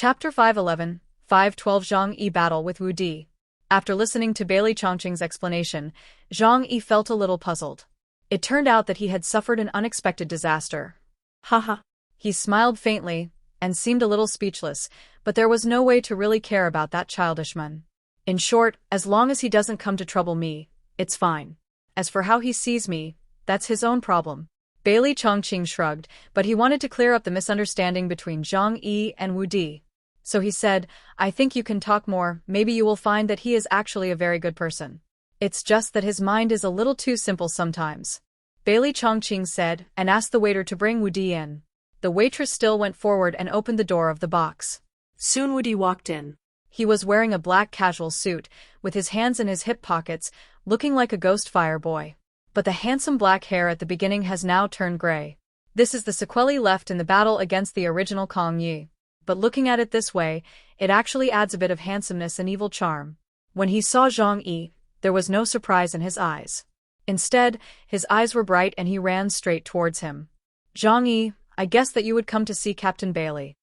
Chapter 511, 512 Zhang Yi Battle with Wu Di. After listening to Bailey Chongqing's explanation, Zhang Yi felt a little puzzled. It turned out that he had suffered an unexpected disaster. Haha. He smiled faintly, and seemed a little speechless, but there was no way to really care about that childish man. In short, as long as he doesn't come to trouble me, it's fine. As for how he sees me, that's his own problem. Bailey Chongqing shrugged, but he wanted to clear up the misunderstanding between Zhang Yi and Wu Di. So he said, I think you can talk more, maybe you will find that he is actually a very good person. It's just that his mind is a little too simple sometimes. Bailey Chongqing said, and asked the waiter to bring Wu Di in. The waitress still went forward and opened the door of the box. Soon Wu Di walked in. He was wearing a black casual suit, with his hands in his hip pockets, looking like a ghost fire boy. But the handsome black hair at the beginning has now turned gray. This is the sequelae left in the battle against the original Kong Yi. But looking at it this way, it actually adds a bit of handsomeness and evil charm. When he saw Zhang Yi, there was no surprise in his eyes. Instead, his eyes were bright and he ran straight towards him. Zhang Yi, I guessed that you would come to see Captain Bailey.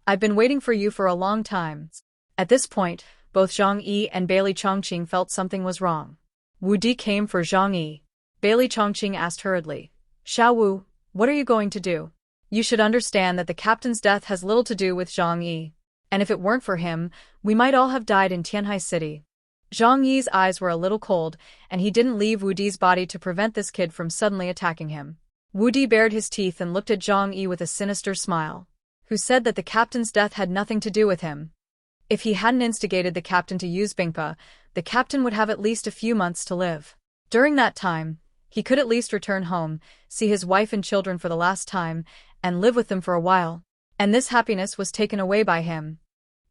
I've been waiting for you for a long time. At this point, both Zhang Yi and Bailey Chongqing felt something was wrong. Wu Di came for Zhang Yi. Bailey Chongqing asked hurriedly, Xiao Wu, what are you going to do? You should understand that the captain's death has little to do with Zhang Yi. And if it weren't for him, we might all have died in Tianhai City. Zhang Yi's eyes were a little cold, and he didn't leave Wu Di's body to prevent this kid from suddenly attacking him. Wu Di bared his teeth and looked at Zhang Yi with a sinister smile. Who said that the captain's death had nothing to do with him? If he hadn't instigated the captain to use Bingpa, the captain would have at least a few months to live. During that time, he could at least return home, see his wife and children for the last time, and live with them for a while. And this happiness was taken away by him.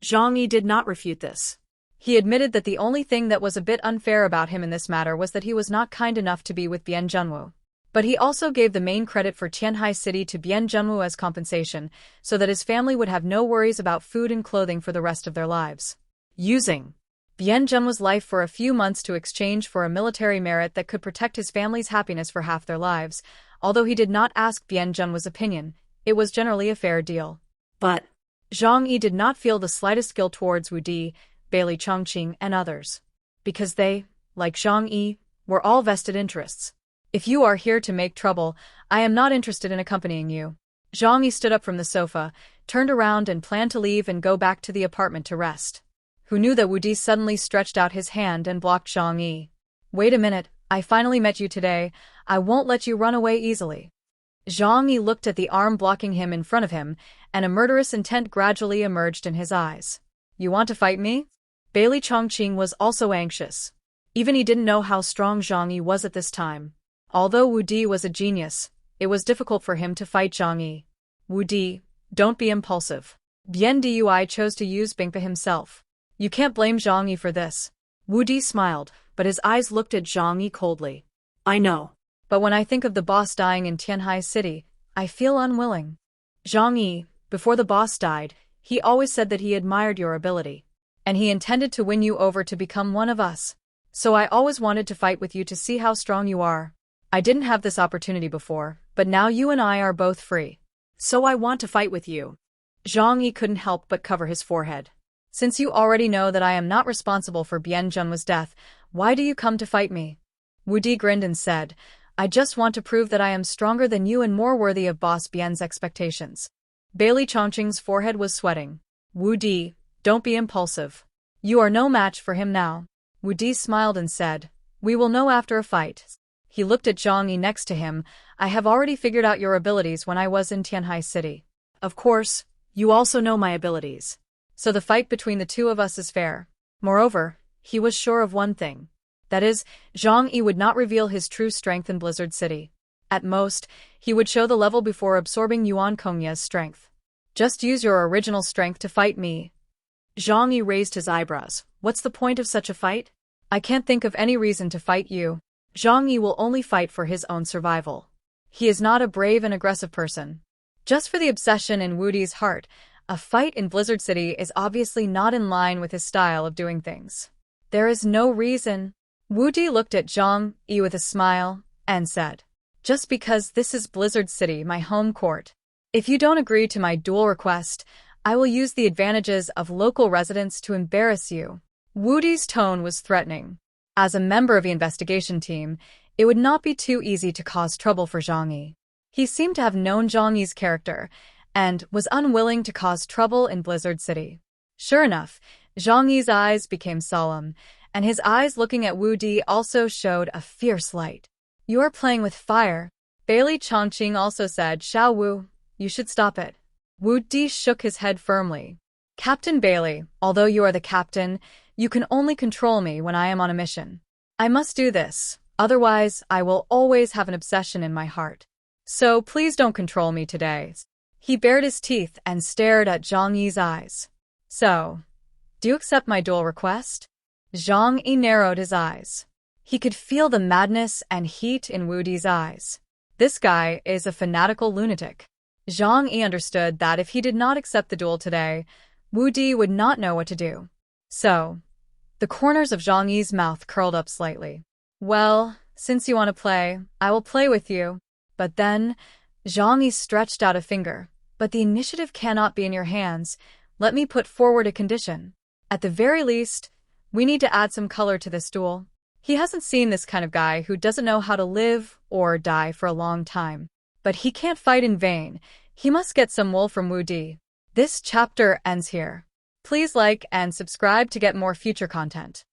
Zhang Yi did not refute this. He admitted that the only thing that was a bit unfair about him in this matter was that he was not kind enough to be with Bian Zhenwu. But he also gave the main credit for Tianhai City to Bian Zhenwu as compensation, so that his family would have no worries about food and clothing for the rest of their lives. Using Bian Zhenwu's life for a few months to exchange for a military merit that could protect his family's happiness for half their lives, although he did not ask Bian Zhenwu's opinion, it was generally a fair deal. But Zhang Yi did not feel the slightest guilt towards Wu Di, Bailey Chongqing, and others. Because they, like Zhang Yi, were all vested interests. If you are here to make trouble, I am not interested in accompanying you. Zhang Yi stood up from the sofa, turned around and planned to leave and go back to the apartment to rest. Who knew that Wu Di suddenly stretched out his hand and blocked Zhang Yi. Wait a minute, I finally met you today, I won't let you run away easily. Zhang Yi looked at the arm blocking him in front of him, and a murderous intent gradually emerged in his eyes. You want to fight me? Bailey Chongqing was also anxious. Even he didn't know how strong Zhang Yi was at this time. Although Wu Di was a genius, it was difficult for him to fight Zhang Yi. Wu Di, don't be impulsive. Bian Dui chose to use Bingpa himself. You can't blame Zhang Yi for this. Wu Di smiled, but his eyes looked at Zhang Yi coldly. I know. But when I think of the boss dying in Tianhai City, I feel unwilling. Zhang Yi, before the boss died, he always said that he admired your ability. And he intended to win you over to become one of us. So I always wanted to fight with you to see how strong you are. I didn't have this opportunity before, but now you and I are both free. So I want to fight with you. Zhang Yi couldn't help but cover his forehead. Since you already know that I am not responsible for Bian Zhenwu's death, why do you come to fight me? Wu Di grinned and said, I just want to prove that I am stronger than you and more worthy of Boss Bian's expectations. Bailey Chongqing's forehead was sweating. Wu Di, don't be impulsive. You are no match for him now. Wu Di smiled and said, we will know after a fight. He looked at Zhang Yi next to him. I have already figured out your abilities when I was in Tianhai City. Of course, you also know my abilities. So the fight between the two of us is fair. Moreover, he was sure of one thing. That is, Zhang Yi would not reveal his true strength in Blizzard City. At most, he would show the level before absorbing Yuan Kongya's strength. Just use your original strength to fight me. Zhang Yi raised his eyebrows. What's the point of such a fight? I can't think of any reason to fight you. Zhang Yi will only fight for his own survival. He is not a brave and aggressive person. Just for the obsession in Wu Di's heart, a fight in Blizzard City is obviously not in line with his style of doing things. There is no reason. Wu Di looked at Zhang Yi with a smile, and said, just because this is Blizzard City, my home court. If you don't agree to my duel request, I will use the advantages of local residents to embarrass you. Wu Di's tone was threatening. As a member of the investigation team, it would not be too easy to cause trouble for Zhang Yi. He seemed to have known Zhang Yi's character and was unwilling to cause trouble in Blizzard City. Sure enough, Zhang Yi's eyes became solemn, and his eyes looking at Wu Di also showed a fierce light. You are playing with fire. Bailey Chongqing also said, Xiao Wu, you should stop it. Wu Di shook his head firmly. Captain Bailey, although you are the captain, you can only control me when I am on a mission. I must do this, otherwise I will always have an obsession in my heart. So please don't control me today. He bared his teeth and stared at Zhang Yi's eyes. So, do you accept my duel request? Zhang Yi narrowed his eyes. He could feel the madness and heat in Wu Di's eyes. This guy is a fanatical lunatic. Zhang Yi understood that if he did not accept the duel today, Wu Di would not know what to do. So, the corners of Zhang Yi's mouth curled up slightly. Well, since you want to play, I will play with you. But then, Zhang Yi stretched out a finger. But the initiative cannot be in your hands. Let me put forward a condition. At the very least, we need to add some color to this duel. He hasn't seen this kind of guy who doesn't know how to live or die for a long time. But he can't fight in vain. He must get some wool from Wu Di. This chapter ends here. Please like and subscribe to get more future content.